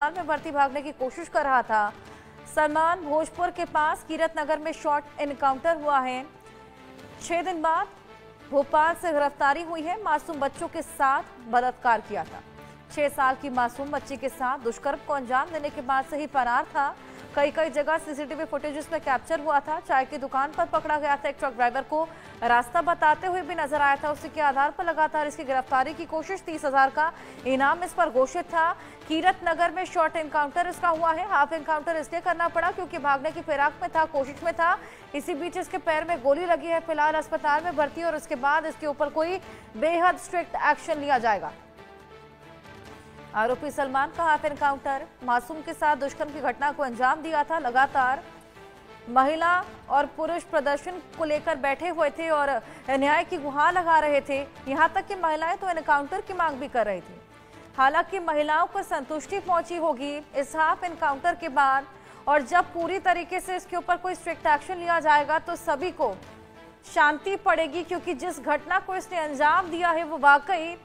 में भर्ती भागने की कोशिश कर रहा था। सलमान भोजपुर के पास कीरत नगर में शॉर्ट एनकाउंटर हुआ है। 6 दिन बाद भोपाल से गिरफ्तारी हुई है। मासूम बच्चों के साथ बलात्कार किया था। 6 साल की मासूम बच्ची के साथ दुष्कर्म को अंजाम देने के बाद से ही फरार था। कई जगह सीसीटीवी फुटेजेस में कैप्चर हुआ था। चाय की दुकान पर पकड़ा गया था। एक ट्रक ड्राइवर को रास्ता बताते हुए भी नजर आया था। उसी के आधार पर लगातार इसकी गिरफ्तारी की कोशिश। 30,000 का इनाम इस पर घोषित था। कीरत नगर में शॉर्ट एनकाउंटर इसका हुआ है। हाफ एनकाउंटर इसलिए करना पड़ा क्योंकि भागने की फिराक में था, कोशिश में था। इसी बीच इसके पैर में गोली लगी है। फिलहाल अस्पताल में भर्ती और उसके बाद इसके ऊपर कोई बेहद स्ट्रिक्ट एक्शन लिया जाएगा। आरोपी सलमान का हाफ एनकाउंटर मासूम के साथ दुष्कर्म की घटना को अंजाम दिया था। लगातार महिला और पुरुष प्रदर्शन को लेकर बैठे हुए थे और न्याय की गुहार लगा रहे थे। यहां तक कि महिलाएं तो एनकाउंटर की मांग भी कर रही थी। हालांकि महिलाओं को संतुष्टि पहुंची होगी इस हाफ एनकाउंटर के बाद, और जब पूरी तरीके से इसके ऊपर कोई स्ट्रिक्ट एक्शन लिया जाएगा तो सभी को शांति पड़ेगी, क्योंकि जिस घटना को इसने अंजाम दिया है वो वाकई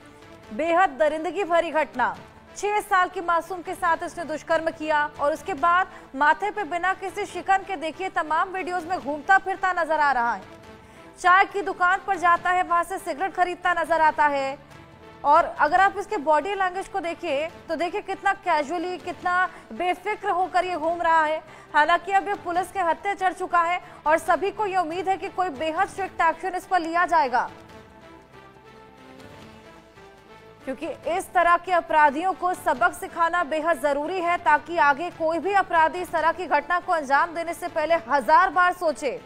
बेहद दरिंदगी भरी घटना। 6 साल की मासूम के साथ इसने दुष्कर्म किया और उसके बाद माथे पे बिना किसी शिकन के देखिए तमाम वीडियोस में घूमता फिरता नजर आ रहा है। चाय की दुकान पर जाता है, वहां से सिगरेट खरीदता नजर आता है। और अगर आप इसके बॉडी लैंग्वेज को देखिए तो देखिए कितना कैजुअली, कितना बेफिक्र होकर ये घूम रहा है। हालांकि अब ये पुलिस के हत्थे चढ़ चुका है और सभी को ये उम्मीद है कि कोई बेहद स्ट्रिक्ट एक्शन इस पर लिया जाएगा, क्योंकि इस तरह के अपराधियों को सबक सिखाना बेहद जरूरी है, ताकि आगे कोई भी अपराधी इस तरह की घटना को अंजाम देने से पहले 1000 बार सोचे।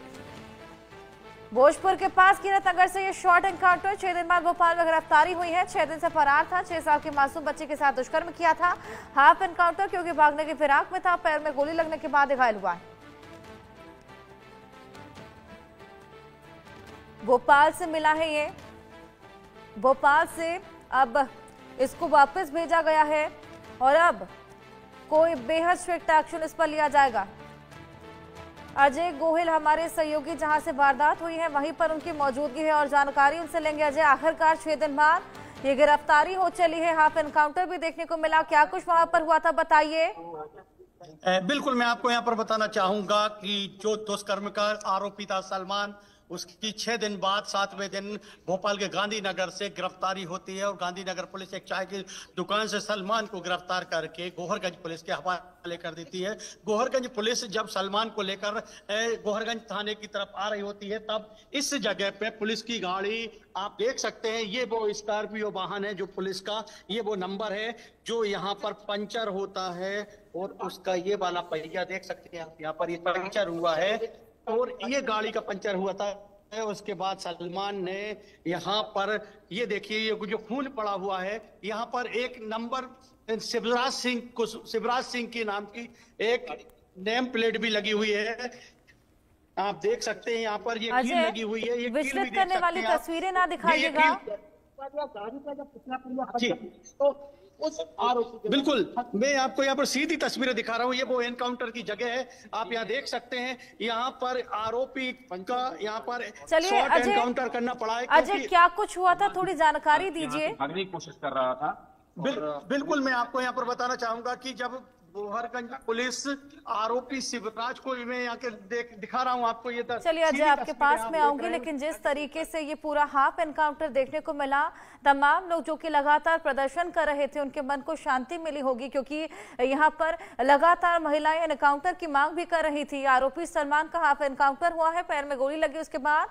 भोजपुर के पास कीरत नगर से ये शॉर्ट एनकाउंटर। 6 दिन बाद भोपाल में गिरफ्तारी हुई है। 6 दिन से फरार था। 6 साल की मासूम बच्ची के साथ दुष्कर्म किया था। हाफ एनकाउंटर क्योंकि भागने की फिराक में था। पैर में गोली लगने के बाद घायल हुआ है। भोपाल से मिला है ये। भोपाल से अब इसको वापस भेजा गया है और अब कोई बेहद स्ट्रिक्ट एक्शन इस पर लिया जाएगा। अजय गोहिल हमारे सहयोगी, जहां से वारदात हुई है वहीं पर उनकी मौजूदगी है और जानकारी उनसे लेंगे। अजय, आखिरकार 6 दिन बाद ये गिरफ्तारी हो चली है, हाफ एनकाउंटर भी देखने को मिला, क्या कुछ वहां पर हुआ था बताइए। बिल्कुल, मैं आपको यहाँ पर बताना चाहूंगा कि जो दुष्कर्म का आरोपी था सलमान, उसकी 6 दिन बाद 7वें दिन भोपाल के गांधीनगर से गिरफ्तारी होती है और गांधीनगर पुलिस एक चाय की दुकान से सलमान को गिरफ्तार करके गोहरगंज पुलिस के हवाले कर देती है। गोहरगंज पुलिस जब सलमान को लेकर गोहरगंज थाने की तरफ आ रही होती है, तब इस जगह पे पुलिस की गाड़ी आप देख सकते हैं। ये वो स्कॉर्पियो वाहन है जो पुलिस का, ये वो नंबर है जो यहाँ पर पंचर होता है और उसका ये वाला पहिया देख सकते हैं आप, यहाँ पर ये पंचर हुआ है और ये गाड़ी का पंचर हुआ था। उसके बाद सलमान ने यहाँ पर ये देखिए, ये जो खून पड़ा हुआ है, यहाँ पर एक नंबर शिवराज सिंह के नाम की एक नेम प्लेट भी लगी हुई है। आप देख सकते हैं यहाँ पर ये कील लगी हुई है। ये विचलित करने वाली तस्वीरें ना दिखाइएगा। जी, बिल्कुल, मैं आपको यहाँ पर सीधी तस्वीरें दिखा रहा हूँ। ये वो एनकाउंटर की जगह है, आप यहाँ देख सकते हैं। यहाँ पर आरोपी का यहाँ पर शॉर्ट एनकाउंटर करना पड़ा है। अजय, क्या कुछ हुआ था, थोड़ी जानकारी दीजिए। भागने की कोशिश कर रहा था। बिल्कुल, मैं आपको यहाँ पर बताना चाहूंगा कि जब गोहरगंज पुलिस आरोपी शिवराज को, मैं यहाँ के दिखा रहा हूँ आपको ये। चलिए अजय, आपके पास में आऊंगी, लेकिन जिस तरीके से ये पूरा हाफ एनकाउंटर देखने को मिला, तमाम लोग जो कि लगातार प्रदर्शन कर रहे थे उनके मन को शांति मिली होगी, क्योंकि यहाँ पर लगातार महिलाएं एनकाउंटर की मांग भी कर रही थी। आरोपी सलमान का हाफ एनकाउंटर हुआ है, पैर में गोली लगी, उसके बाद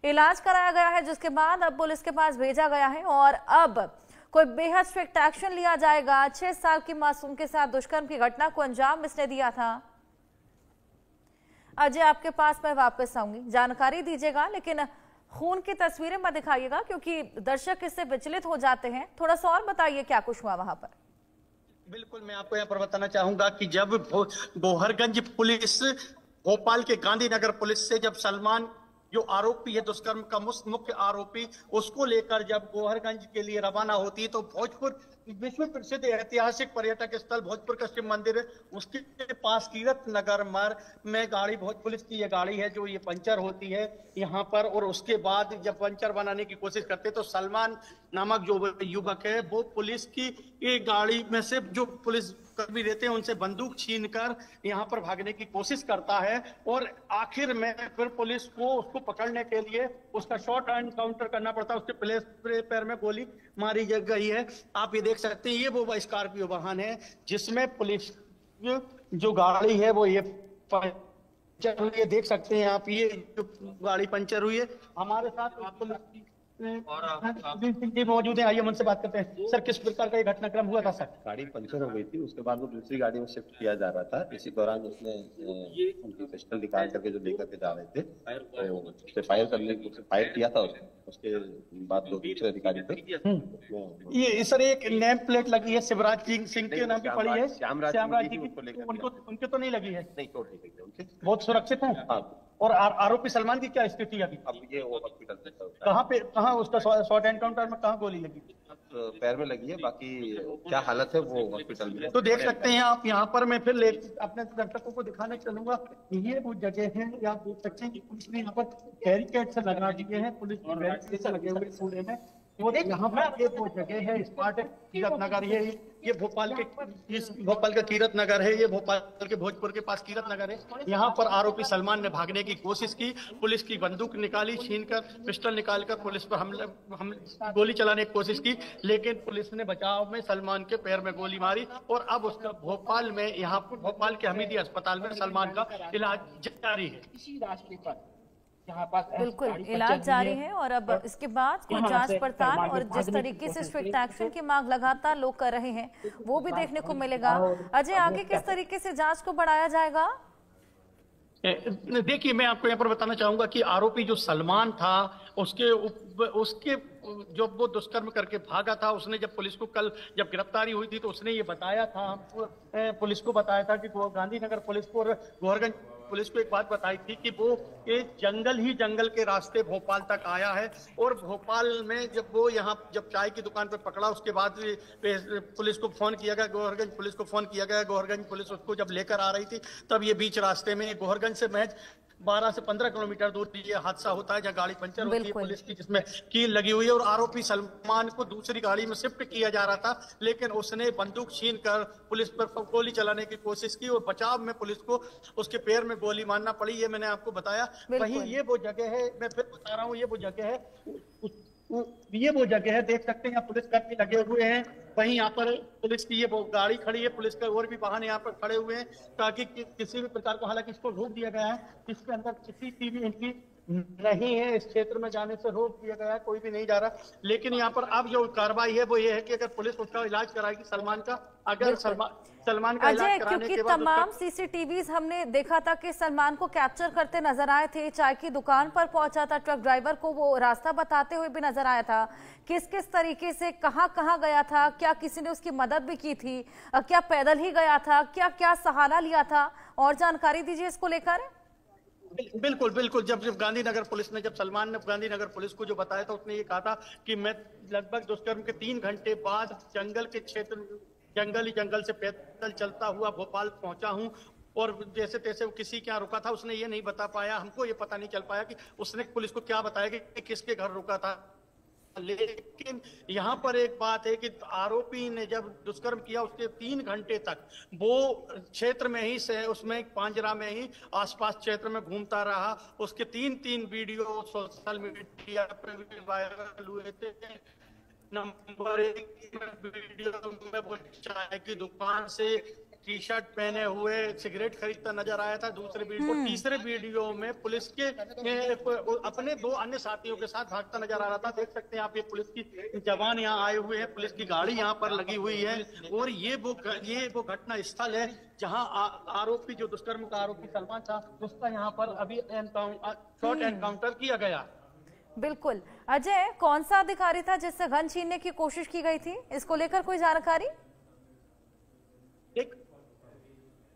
इलाज कराया गया है, जिसके बाद अब पुलिस के पास भेजा गया है और अब कोई बेहद स्ट्रिक्ट एक्शन लिया जाएगा। 6 साल की मासूम के साथ दुष्कर्म की घटना को अंजाम इसने दिया था। अजय, आपके पास मैं वापस आऊंगी, जानकारी दीजिएगा, लेकिन खून की तस्वीरें मत दिखाइएगा क्योंकि दर्शक इससे विचलित हो जाते हैं। थोड़ा सा और बताइए क्या कुछ हुआ वहां पर। बिल्कुल, मैं आपको यहाँ पर बताना चाहूंगा कि जब गोहरगंज पुलिस भोपाल के गांधीनगर पुलिस से जब सलमान जो आरोपी है दुष्कर्म का मुख्य आरोपी, उसको लेकर जब गोहरगंज के लिए रवाना होती है तो भोजपुर विश्व प्रसिद्ध ऐतिहासिक पर्यटक स्थल भोजपुर का शिव मंदिर है, उसके पास कीरत नगर मार्ग में गाड़ी, भोज पुलिस की ये गाड़ी है जो ये पंचर होती है यहाँ पर, और उसके बाद जब पंचर बनाने की कोशिश करते तो सलमान नामक जो युवक है वो पुलिस की ये गाड़ी में से जो पुलिस कर्मी रहते हैं उनसे बंदूक छीनकर यहाँ पर भागने की कोशिश करता है, और आखिर में फिर पुलिस को उसको पकड़ने के लिए उसका शॉर्ट एनकाउंटर करना पड़ता है, उसके पैर में गोली मारी गई है। आप ये देख सकते हैं ये वो स्कॉर्पियो वाहन है जिसमें पुलिस जो गाड़ी है वो ये पंचर हुई है, देख सकते हैं आप, ये जो गाड़ी पंचर हुई है। हमारे साथ आपको जी मौजूद है, आइए उनसे बात करते हैं। सर, किस प्रकार का ये घटनाक्रम हुआ था? सर, गाड़ी पंचर हो गई थी, उसके बाद वो दूसरी गाड़ी में शिफ्ट किया जा रहा था। इसी दौरान उसने उनकी पिस्टल निकाल करके जो लेकर के जा रहे थे तो उससे फायर किया था। उसके बाद दो दूसरे अधिकारी थे। ये सर एक नेम प्लेट लगी है शिवराज सिंह के नाम की पड़ी है, श्यामराज जी की, उनके तो नहीं लगी है? नहीं, चोट नहीं लगी उनके, बहुत सुरक्षित है। हाँ। और आरोपी सलमान की क्या स्थिति अभी? अब ये वो हॉस्पिटल से कहाँ उसका शॉर्ट एनकाउंटर में कहाँ गोली लगी? पैर में लगी है, बाकी क्या हालत है वो हॉस्पिटल में। तो देख सकते हैं आप यहाँ पर, मैं फिर अपने दर्शकों को दिखाने चलूंगा, ये वो जगह है, आप देख सकते हैं कि पुलिस ने यहाँ पर बैरिकेड से लगा दिए हैं, पुलिस की बैरिकेड से लगे हुए पूरे में। और यहाँ पर एक वो जगह है स्पॉट है कीरत नगर, ये भोपाल का कीरत नगर है, ये भोपाल के भोजपुर के पास कीरत नगर है। यहाँ पर आरोपी सलमान ने भागने की कोशिश की, पुलिस की बंदूक निकाली, छीनकर पिस्टल निकालकर पुलिस पर हम गोली चलाने की कोशिश की, लेकिन पुलिस ने बचाव में सलमान के पैर में गोली मारी, और अब उसका भोपाल में यहाँ पर भोपाल के हमीदी अस्पताल में सलमान का इलाज जारी है। इसी रास्ते पर बिल्कुल इलाज जारी है, और अब इसके बाद कुछ जांच पड़ताल और जिस तरीके से स्ट्रिक्ट एक्शन की मांग लगातार लोग कर रहे हैं वो भी देखने को मिलेगा। अजय, आगे किस तरीके से जांच को बढ़ाया जाएगा? देखिए, मैं आपको यहाँ पर बताना चाहूंगा कि आरोपी जो सलमान था उसके जब वो दुष्कर्म करके भागा था, उसने जब पुलिस को कल जब गिरफ्तारी हुई थी तो उसने ये बताया था, पुलिस को बताया था कि गांधीनगर पुलिस को और गोहरगंज पुलिस को एक बात बताई थी कि वो एक जंगल के रास्ते भोपाल तक आया है, और भोपाल में जब वो यहाँ जब चाय की दुकान पर पकड़ा उसके बाद पुलिस को फोन किया गया, गोहरगंज पुलिस को फोन किया गया। गोहरगंज पुलिस उसको जब लेकर आ रही थी तब ये बीच रास्ते में गोहरगंज से महज 12 से 15 किलोमीटर दूर ये हादसा होता है जहाँ गाड़ी पंचर होती है पुलिस की, जिसमें कील लगी हुई है, और आरोपी सलमान को दूसरी गाड़ी में शिफ्ट किया जा रहा था, लेकिन उसने बंदूक छीनकर पुलिस पर गोली चलाने की कोशिश की, और बचाव में पुलिस को उसके पैर में गोली मारना पड़ी। ये मैंने आपको बताया। वहीं ये वो जगह है, मैं फिर बता रहा हूँ, ये वो जगह है, देख सकते हैं यहाँ पुलिस कर्मी लगे हुए हैं। वहीं यहाँ पर पुलिस की ये वो गाड़ी खड़ी है, पुलिस का और भी वाहन यहाँ पर खड़े हुए हैं ताकि किसी भी प्रकार को, हालांकि इसको रोक दिया गया है, इसके अंदर सीसीटीवी इनकी नहीं है, इस क्षेत्र में जाने से रोक दिया गया है, कोई भी नहीं जा रहा। लेकिन यहाँ पर अब जो कार्रवाई है वो ये है कि अगर पुलिस उसका इलाज कराएगी सलमान का, अगर सलमान का इलाज कराने के बाद तमाम सीसीटीवीज हमने देखा था कि सलमान को कैप्चर करते नजर आए थे, चाय की दुकान पर पहुंचा था, ट्रक ड्राइवर को वो रास्ता बताते हुए भी नजर आया था, किस किस तरीके से कहां गया था, क्या किसी ने उसकी मदद भी की थी, क्या पैदल ही गया था, क्या सहारा लिया था, और जानकारी दीजिए इसको लेकर। बिल्कुल, जब गांधीनगर पुलिस ने, जब सलमान ने गांधीनगर पुलिस को जो बताया था, उसने ये कहा था कि मैं लगभग दुष्कर्म के 3 घंटे बाद जंगल से पैदल चलता हुआ भोपाल पहुंचा हूं, और जैसे तैसे वो किसी के यहाँ रुका था। उसने ये नहीं बता पाया, हमको ये पता नहीं चल पाया कि उसने पुलिस को क्या बताया कि किसके घर रुका था। लेकिन यहाँ पर एक बात है कि आरोपी ने जब दुष्कर्म किया उसके 3 घंटे तक वो क्षेत्र में ही से उसमें पांजरा में ही आसपास क्षेत्र में घूमता रहा। उसके 3 वीडियो सोशल मीडिया पे भी वायरल हुए थे। नंबर 1 वीडियो में वो चाय की दुकान से टी-शर्ट पहने हुए सिगरेट खरीदता नजर आया था। दूसरे वीडियो, तीसरे वीडियो में पुलिस के अपने 2 अन्य साथियों के साथ भागता नजर आ रहा था। देख सकते हैं आप, ये पुलिस की जवान यहाँ आए हुए हैं, पुलिस की गाड़ी यहाँ पर लगी हुई है, और ये वो घटना स्थल है जहाँ आरोपी जो दुष्कर्म का आरोपी सलमान था उसका यहाँ पर अभी शॉर्ट एनकाउंटर किया गया। बिल्कुल। अजय, कौन सा अधिकारी था जिससे गन छीनने की कोशिश की गई थी, इसको लेकर कोई जानकारी?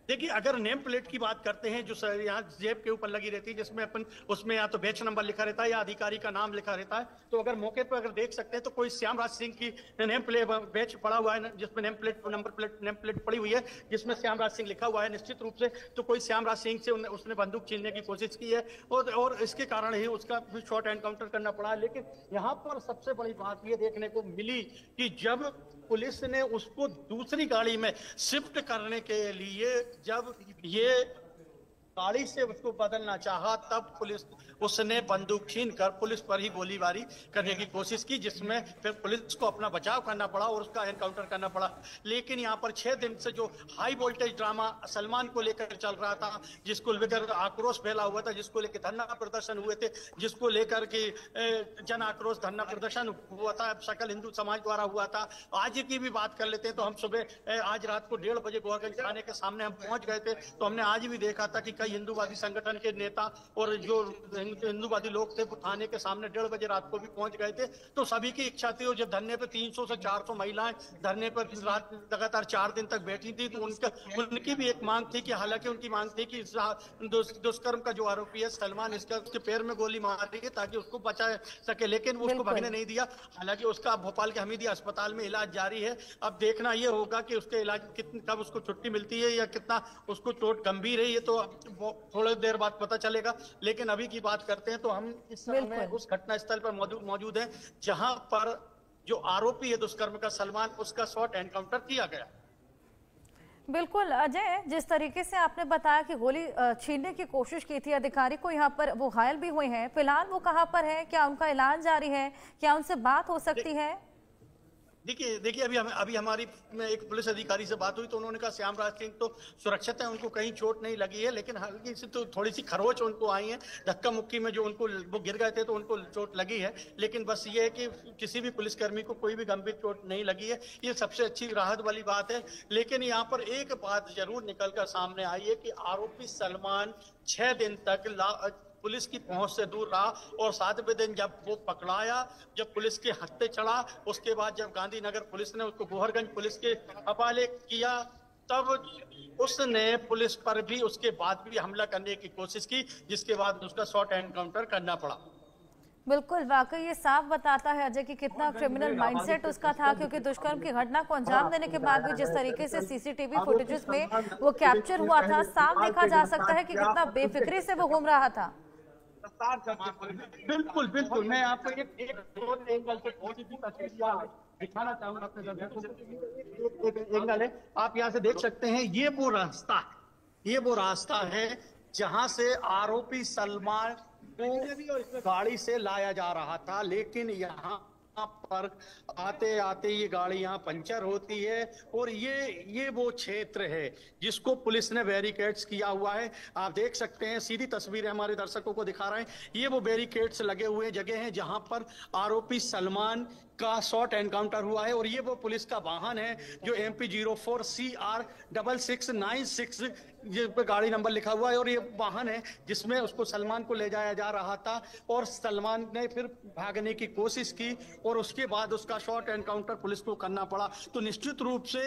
देखिए, अगर नेम प्लेट की बात करते हैं जो यहाँ जेब के ऊपर लगी रहती है, जिसमें अपन उसमें या तो बैच नंबर लिखा रहता है या अधिकारी का नाम लिखा रहता है, तो अगर मौके पर अगर देख सकते हैं तो कोई श्यामराज सिंह की नेम प्लेट बैच पड़ा हुआ है, जिसमें नेम प्लेट पड़ी हुई है जिसमें श्यामराज सिंह लिखा हुआ है, निश्चित रूप से तो कोई श्यामराज सिंह से उसने बंदूक छीनने की कोशिश की है और इसके कारण ही उसका भी शॉर्ट एनकाउंटर करना पड़ा। लेकिन यहाँ पर सबसे बड़ी बात ये देखने को मिली कि जब पुलिस ने उसको दूसरी गाड़ी में शिफ्ट करने के लिए जब ये गाड़ी से उसको बदलना चाहा, तब पुलिस उसने बंदूक छीन कर पुलिस पर ही गोलीबारी करने की कोशिश की, जिसमें फिर पुलिस को अपना बचाव करना पड़ा और उसका एनकाउंटर करना पड़ा। लेकिन यहाँ पर 6 दिन से जो हाई वोल्टेज ड्रामा सलमान को लेकर चल रहा था, जिसको लेकर आक्रोश फैला हुआ था, जिसको लेकर धरना प्रदर्शन हुए थे, जिसको लेकर के जन आक्रोश धरना प्रदर्शन हुआ था, सकल हिंदू समाज द्वारा हुआ था। आज की भी बात कर लेते हैं तो हम सुबह आज रात को 1:30 बजे गोरगंज थाने के सामने हम पहुंच गए थे, तो हमने आज भी देखा था कि कई हिंदूवादी संगठन के नेता और जो हिंदूवादी लोग थे वो थाने के सामने 1:30 बजे रात को भी पहुंच गए थे। तो सभी की इच्छा थी, और जब धरने पे 300 से 400 महिलाएं धरने पर रात लगातार 4 दिन तक बैठी थी, तो उनकी भी एक मांग थी कि हालांकि उनकी मांग थी कि दुष्कर्म का जो आरोपी है सलमान, उसके पैर में गोली मार रही है ताकि उसको बचा सके, लेकिन वो उसको भागने नहीं दिया। हालांकि उसका भोपाल के हमीदिया अस्पताल में इलाज जारी है। अब देखना ये होगा कि उसके इलाज कब उसको छुट्टी मिलती है या कितना उसको चोट गंभीर है, ये तो थोड़ी देर बाद पता चलेगा। लेकिन अभी की बात करते हैं तो हम इस समय उस घटना स्थल पर मौजूद हैं जहां पर जो आरोपी है दुष्कर्म का सलमान, उसका शॉर्ट एनकाउंटर किया गया। बिल्कुल अजय, जिस तरीके से आपने बताया कि गोली छीनने की कोशिश की थी अधिकारी को, यहाँ पर वो घायल भी हुए हैं, फिलहाल वो कहाँ पर है, क्या उनका इलाज जारी है, क्या उनसे बात हो सकती है? देखिए अभी हमारी एक पुलिस अधिकारी से बात हुई तो उन्होंने कहा श्यामराज सिंह तो सुरक्षित है, उनको कहीं चोट नहीं लगी है, लेकिन हल्की सी तो थोड़ी सी खरोच उनको आई है, धक्का मुक्की में जो वो गिर गए थे तो उनको चोट लगी है। लेकिन बस ये है कि किसी भी पुलिसकर्मी को कोई भी गंभीर चोट नहीं लगी है, ये सबसे अच्छी राहत वाली बात है। लेकिन यहाँ पर एक बात जरूर निकल कर सामने आई है कि आरोपी सलमान 6 दिन तक पुलिस की पहुंच से दूर रहा, और 7वें दिन जब वो पकड़ाया, जब पुलिस के हत्थे चढ़ा, उसके बाद जब गांधीनगर पुलिस ने उसको गोहरगंज पुलिस के हवाले किया, तब उसने पुलिस पर भी उसके बाद भी हमला करने की कोशिश की, जिसके बाद उसका शॉर्ट एनकाउंटर करना पड़ा। बिल्कुल, वाकई ये साफ बताता है अजय कि कितना क्रिमिनल माइंडसेट उसका था, क्योंकि दुष्कर्म की घटना को अंजाम देने के बाद भी जिस तरीके से सीसीटीवी फुटेजेस में वो कैप्चर हुआ था, साफ देखा जा सकता है कि कितना बेफिक्री से वो घूम रहा था। बिल्कुल मैं आपको एक एंगल से तस्वीर दिखाना चाहूंगा अपने दर्शकों को। एक एंगल है, आप यहाँ से देख सकते हैं, ये वो रास्ता है जहां से आरोपी सलमान को गाड़ी से लाया जा रहा था। लेकिन यहाँ पर आते आते ये गाड़ी यहाँ पंचर होती है, और ये वो क्षेत्र है जिसको पुलिस ने बैरिकेड्स किया हुआ है। आप देख सकते हैं, सीधी तस्वीरें हमारे दर्शकों को दिखा रहे हैं, ये वो बैरिकेड्स लगे हुए जगह हैं जहां पर आरोपी सलमान का शॉर्ट एनकाउंटर हुआ है। और ये वो पुलिस का वाहन है जो MP 04 CR 6696 पे गाड़ी नंबर लिखा हुआ है, और ये वाहन है जिसमें उसको सलमान को ले जाया जा रहा था, और सलमान ने फिर भागने की कोशिश की और उसके बाद उसका शॉर्ट एनकाउंटर पुलिस को करना पड़ा। तो निश्चित रूप से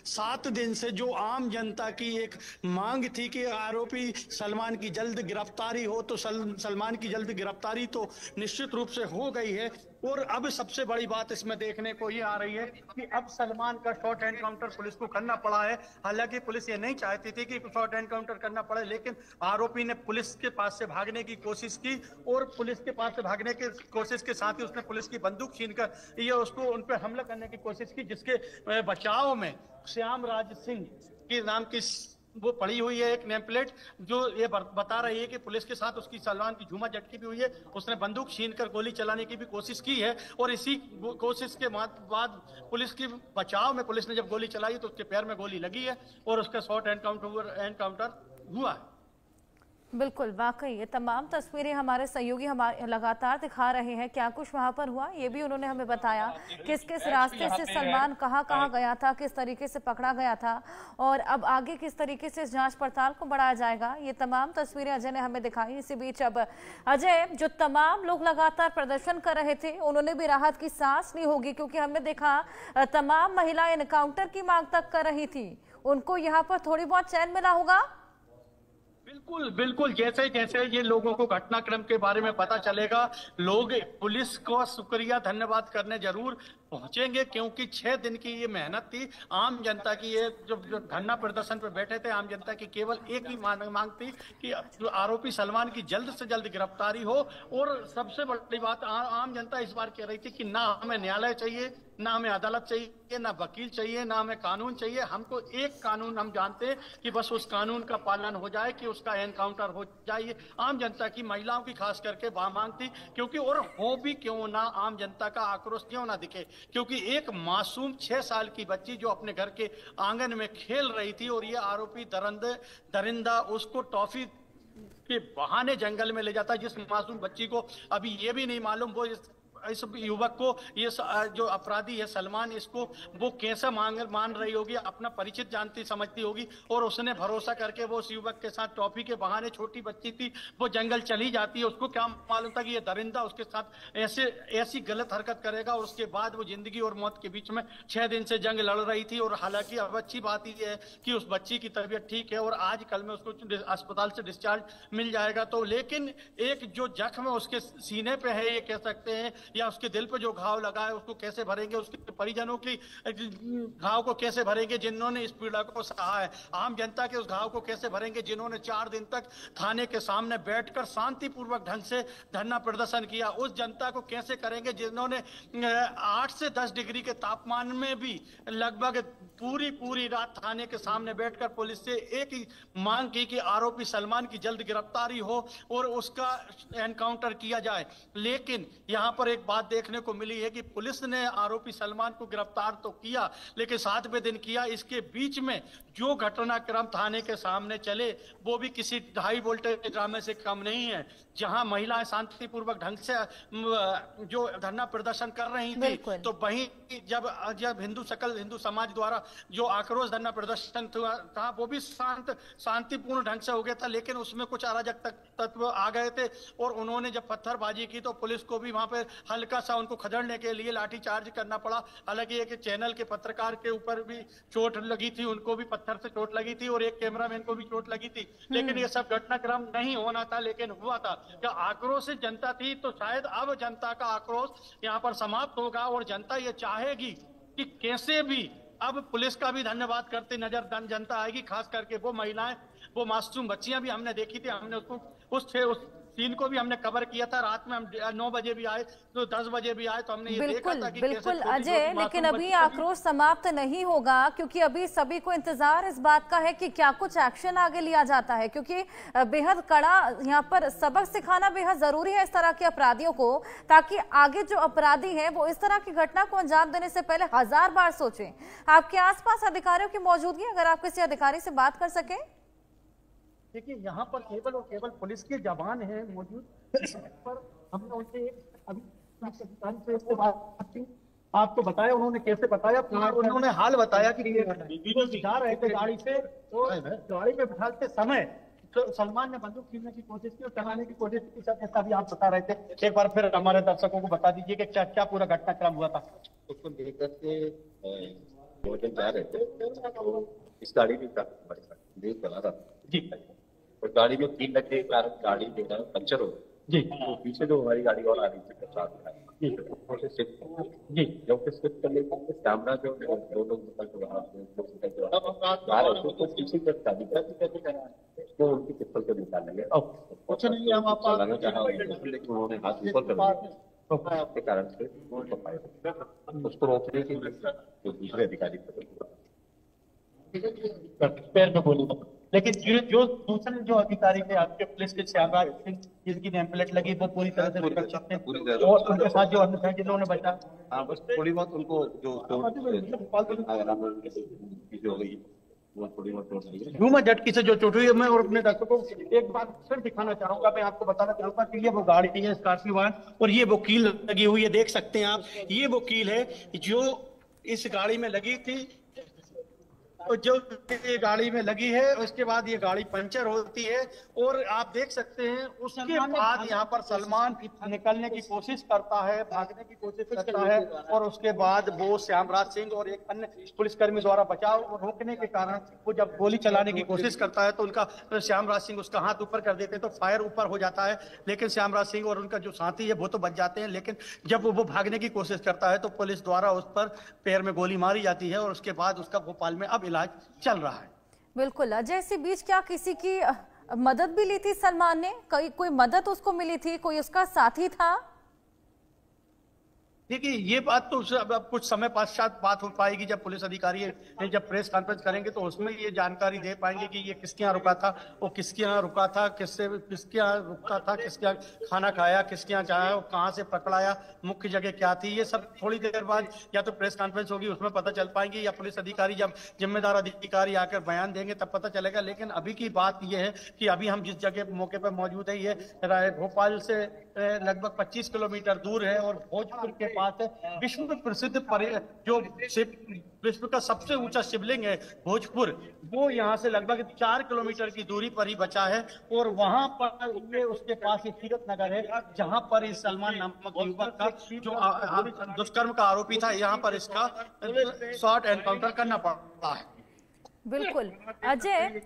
7 दिन से जो आम जनता की एक मांग थी कि आरोपी सलमान की जल्द गिरफ्तारी हो, तो सलमान की जल्द गिरफ्तारी तो निश्चित रूप से हो गई है। और अब सबसे बड़ी बात इसमें देखने को ये आ रही है कि अब सलमान का शॉर्ट एनकाउंटर पुलिस को करना पड़ा है। हालांकि पुलिस ये नहीं चाहती थी कि शॉर्ट एनकाउंटर करना पड़े, लेकिन आरोपी ने पुलिस के पास से भागने की कोशिश की, और पुलिस के पास से भागने की कोशिश के साथ ही उसने पुलिस की बंदूक छीनकर ये उसको उन पर हमला करने की कोशिश की, जिसके बचाव में श्यामराज सिंह के नाम की वो पड़ी हुई है एक नेम प्लेट, जो ये बता रही है कि पुलिस के साथ उसकी सलमान की झूमा झटकी भी हुई है, उसने बंदूक छीनकर गोली चलाने की भी कोशिश की है। और इसी कोशिश के बाद पुलिस की बचाव में पुलिस ने जब गोली चलाई तो उसके पैर में गोली लगी है और उसका शॉर्ट एनकाउंटर हुआ है। बिल्कुल, वाकई ये तमाम तस्वीरें हमारे सहयोगी हमारे लगातार दिखा रहे हैं क्या कुछ वहां पर हुआ। ये भी उन्होंने हमें बताया किस किस रास्ते से सलमान कहाँ गया था, किस तरीके से पकड़ा गया था और अब आगे किस तरीके से इस जांच पड़ताल को बढ़ाया जाएगा। ये तमाम तस्वीरें अजय ने हमें दिखाई। इसी बीच अब अजय, जो तमाम लोग लगातार प्रदर्शन कर रहे थे उन्होंने भी राहत की सांस ली होगी, क्योंकि हमने देखा तमाम महिलाएं एनकाउंटर की मांग तक कर रही थी। उनको यहाँ पर थोड़ी बहुत चैन मिला होगा। बिल्कुल बिल्कुल, जैसे जैसे ये लोगों को घटनाक्रम के बारे में पता चलेगा, लोग पुलिस को शुक्रिया धन्यवाद करने जरूर पहुंचेंगे, क्योंकि 6 दिन की ये मेहनत थी आम जनता की। ये जो धरना प्रदर्शन पर बैठे थे, आम जनता की केवल एक ही मांग थी कि आरोपी सलमान की जल्द से जल्द गिरफ्तारी हो। और सबसे बड़ी बात, आम जनता इस बार कह रही थी कि ना हमें न्यायालय चाहिए, ना हमें अदालत चाहिए, ना वकील चाहिए, ना हमें कानून चाहिए। हमको एक कानून हम जानते हैं कि बस उस कानून का पालन हो जाए, कि उसका एनकाउंटर हो जाए। आम जनता की, महिलाओं की खास करके मांग थी, क्योंकि और हो भी क्यों ना, आम जनता का आक्रोश क्यों ना दिखे, क्योंकि एक मासूम 6 साल की बच्ची जो अपने घर के आंगन में खेल रही थी और ये आरोपी दरिंदा उसको टॉफी के बहाने जंगल में ले जाता है। जिस मासूम बच्ची को अभी ये भी नहीं मालूम वो इस युवक को, ये जो अपराधी है सलमान, इसको वो कैसा मान रही होगी, अपना परिचित जानती समझती होगी, और उसने भरोसा करके वो उस युवक के साथ टॉफी के बहाने, छोटी बच्ची थी वो जंगल चली जाती है। उसको क्या मालूम था कि ये दरिंदा उसके साथ ऐसी गलत हरकत करेगा। और उसके बाद वो जिंदगी और मौत के बीच में 6 दिन से जंग लड़ रही थी। और हालांकि अब अच्छी बात ये है कि उस बच्ची की तबीयत ठीक है और आज कल में उसको अस्पताल से डिस्चार्ज मिल जाएगा। तो लेकिन एक जो जख्म है उसके सीने पे है, ये कह सकते हैं, या उसके दिल पे जो घाव लगा है उसको कैसे भरेंगे, उसके परिजनों की घाव को कैसे भरेंगे जिन्होंने इस पीड़ा को सहा है। आम जनता के उस घाव को कैसे भरेंगे जिन्होंने 4 दिन तक थाने के सामने बैठकर शांतिपूर्वक ढंग से धरना प्रदर्शन किया। उस जनता को कैसे करेंगे जिन्होंने 8 से 10 डिग्री के तापमान में भी लगभग पूरी रात थाने के सामने बैठकर पुलिस से एक ही मांग की कि आरोपी सलमान की जल्द गिरफ्तारी हो और उसका एनकाउंटर किया जाए। लेकिन यहां पर एक बात देखने को मिली है कि पुलिस ने आरोपी सलमान को गिरफ्तार तो किया, लेकिन 7वें दिन किया। इसके बीच में जो घटनाक्रम थाने के सामने चले वो भी किसी हाई वोल्टेज ड्रामे से कम नहीं है, जहां महिलाएं शांतिपूर्वक ढंग से जो धरना प्रदर्शन कर रही थी, तो वहीं जब हिंदू समाज द्वारा जो आक्रोश धरना प्रदर्शन था वो भी शांतिपूर्ण ढंग से हो गया था। लेकिन उसमें कुछ अराजक तत्व आ गए थे और उन्होंने जब पत्थरबाजी की तो पुलिस को भी वहां पर हल्का सा उनको खदेड़ने के लिए लाठीचार्ज करना पड़ा। हालांकि एक चैनल के पत्रकार के ऊपर भी चोट लगी थी, उनको भी पत्थर से चोट लगी थी और एक कैमरामैन को भी चोट लगी थी। लेकिन ये सब घटनाक्रम नहीं होना था, लेकिन हुआ था। क्या आक्रोशित जनता थी, तो शायद अब जनता का आक्रोश यहाँ पर समाप्त होगा और जनता ये चाहेगी कि कैसे भी अब पुलिस का भी धन्यवाद करते नजर जनता आएगी। खास करके वो महिलाएं, वो मासूम बच्चियां भी हमने देखी थी, हमने उसको उस सीन को भी हमने कवर किया था। रात में हम 9 बजे भी आए तो 10 बजे भी आए तो हमने ये देखा था कि बिल्कुल अजय, लेकिन अभी आक्रोश समाप्त नहीं होगा, क्योंकि अभी सभी को इंतजार इस बात का है कि क्या कुछ एक्शन आगे लिया जाता है, क्योंकि बेहद कड़ा यहाँ पर सबक सिखाना बेहद जरूरी है इस तरह के अपराधियों को, ताकि आगे जो अपराधी हैं वो इस तरह की घटना को अंजाम देने से पहले 1000 बार सोचें। आपके आसपास अधिकारियों की मौजूदगी, अगर आप किसी अधिकारी से बात कर सकें। देखिए, यहाँ पर केवल और केवल पुलिस के जवान हैं मौजूद, पर हमने उनसे आपको बताया, उन्होंने कैसे बताया, उन्होंने हाल बताया कि जा रहे थे गाड़ी से, तो गाड़ी में बिठाते समय तो सलमान ने बंदूक छीनने की कोशिश की और चलाने की कोशिश की। सब जैसा भी आप बता रहे थे, एक बार फिर हमारे दर्शकों को बता दीजिए कि क्या पूरा घटनाक्रम हुआ था। उसको लेकर के जा रहे थे, इस गाड़ी में देख बना था जी, और गाड़ी में 3 लगने के कारण गाड़ी जो है पंचर हो जी, तो पीछे जो हमारी गाड़ी और आ रही थी जी, जब शिफ्ट करने के कैमरा जो 2 लोग तो पीछे तो उनकी पिस्तौल से निकाल लेंगे। कुछ नहीं, हम आप लेकिन उन्होंने हाथ ऊपर कर दिया के कारण से उसको रोकने के लिए जो दूसरे अधिकारी पैर में गोली, लेकिन जो दूसरे जो अधिकारी थे आपके पुलिस के श्यामराज सिंह, जिनकी नेम प्लेट लगी, वो पूरी तरह से सुरक्षित थे और उनके साथ जो अन्य थे जिन्होंने बचा, हाँ बस थोड़ी बहुत उनको जो हो गई वो थोड़ी बहुत चोट आई है। ह्यूमन झटकी से जो चोट हुई है, मैं और अपने दर्शकों को एक बार फिर दिखाना चाहूंगा। मैं आपको बताना चाहूंगा कि ये वो गाड़ी है स्कॉर्पियो वान, और ये वो कील लगी हुई है, देख सकते हैं आप। ये वो कील है जो इस गाड़ी में लगी थी, और जो ये गाड़ी में लगी है, उसके बाद ये गाड़ी पंचर होती है, और आप देख सकते हैं उसके बाद यहाँ पर सलमान निकलने की कोशिश करता है, भागने की कोशिश करता है, और उसके बाद वो श्यामराज सिंह और एक अन्य पुलिसकर्मी द्वारा बचाव और रोकने के कारण वो जब गोली चलाने की कोशिश करता है तो उनका श्यामराज सिंह उसका हाथ ऊपर कर देते हैं, तो फायर ऊपर हो जाता है, लेकिन श्यामराज सिंह और उनका जो साथी है वो तो बच जाते हैं। लेकिन जब वो भागने की कोशिश करता है तो पुलिस द्वारा उस पर पैर में गोली मारी जाती है, और उसके बाद उसका भोपाल में अब इलाज चल रहा है। बिल्कुल अजय, इसी बीच क्या किसी की मदद भी ली थी सलमान ने? कोई मदद उसको मिली थी? कोई उसका साथी था? देखिए, ये बात तो अब कुछ समय पश्चात बात हो पाएगी, जब पुलिस अधिकारी जब प्रेस कॉन्फ्रेंस करेंगे तो उसमें ये जानकारी दे पाएंगे कि ये किसके यहाँ रुका था, वो किसके यहाँ रुका था, किसके यहाँ रुका था, किसके यहाँ खाना खाया, किसके यहाँ जाया, कहाँ से पकड़ाया, मुख्य जगह क्या थी, ये सब थोड़ी देर बाद या तो प्रेस कॉन्फ्रेंस होगी उसमें पता चल पाएंगे, या पुलिस अधिकारी जब जिम्मेदार अधिकारी आकर बयान देंगे तब पता चलेगा। लेकिन अभी की बात ये है कि अभी हम जिस जगह मौके पर मौजूद है, ये भोपाल से लगभग 25 किलोमीटर दूर है, और भोजपुर के पास है विश्व प्रसिद्ध जो विश्व का सबसे ऊंचा शिवलिंग है भोजपुर, वो यहाँ से लगभग 4 किलोमीटर की दूरी पर ही बचा है, और वहां पर उसके पास एक तीरथ नगर है जहां पर इस सलमान नामक युवक का जो दुष्कर्म का आरोपी था, यहाँ पर इसका शॉर्ट एनकाउंटर करना पड़ा है। बिल्कुल अजय,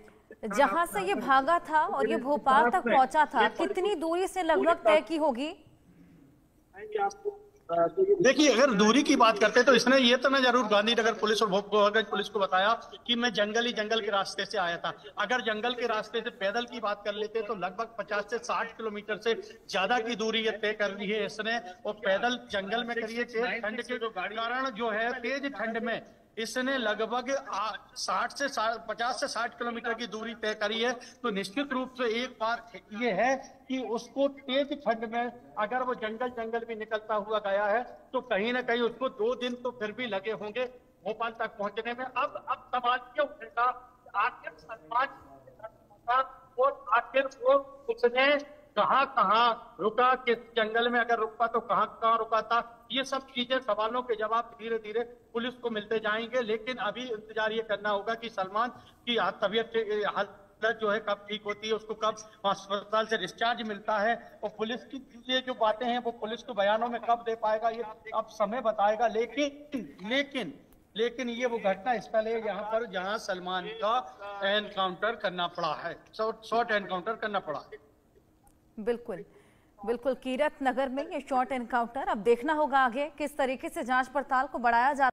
जहां से ये भागा था और ये भोपाल तक पहुंचा था, कितनी दूरी से लगभग तय की होगी? देखिए, अगर दूरी की बात करते हैं तो इसने ये तो ना जरूर गांधीनगर पुलिस और भोपालगंज पुलिस को बताया कि मैं जंगल के रास्ते से आया था। अगर जंगल के रास्ते से पैदल की बात कर लेते तो लगभग 50 से 60 किलोमीटर से ज्यादा की दूरी ये तय कर ली है इसने, और पैदल जंगल में करिए, तेज ठंड के कारण जो है, तेज ठंड में इसने लगभग 50 से 60 किलोमीटर की दूरी तय करी है। तो निश्चित रूप से एक बात ये है कि उसको तेज ठंड में अगर वो जंगल भी निकलता हुआ गया है तो कहीं ना कहीं उसको 2 दिन तो फिर भी लगे होंगे भोपाल तक पहुंचने में। अब सवाल ये उठेगा, आखिर सलमान और आखिर वो उसने कहाँ रुका, किस जंगल में अगर रुका तो कहाँ रुका था, ये सब चीजें, सवालों के जवाब धीरे धीरे पुलिस को मिलते जाएंगे। लेकिन अभी इंतजार ये करना होगा कि सलमान की तबीयत हालत जो है कब ठीक होती है, उसको कब अस्पताल से डिस्चार्ज मिलता है, और पुलिस की ये जो बातें हैं वो पुलिस को बयानों में कब दे पाएगा ये अब समय बताएगा। लेकिन ये वो घटना स्थल है यहाँ पर जहाँ सलमान का एनकाउंटर करना पड़ा है, शॉर्ट एनकाउंटर करना पड़ा है। बिल्कुल कीरत नगर में ये शॉर्ट एनकाउंटर। अब देखना होगा आगे किस तरीके से जांच पड़ताल को बढ़ाया जाता है।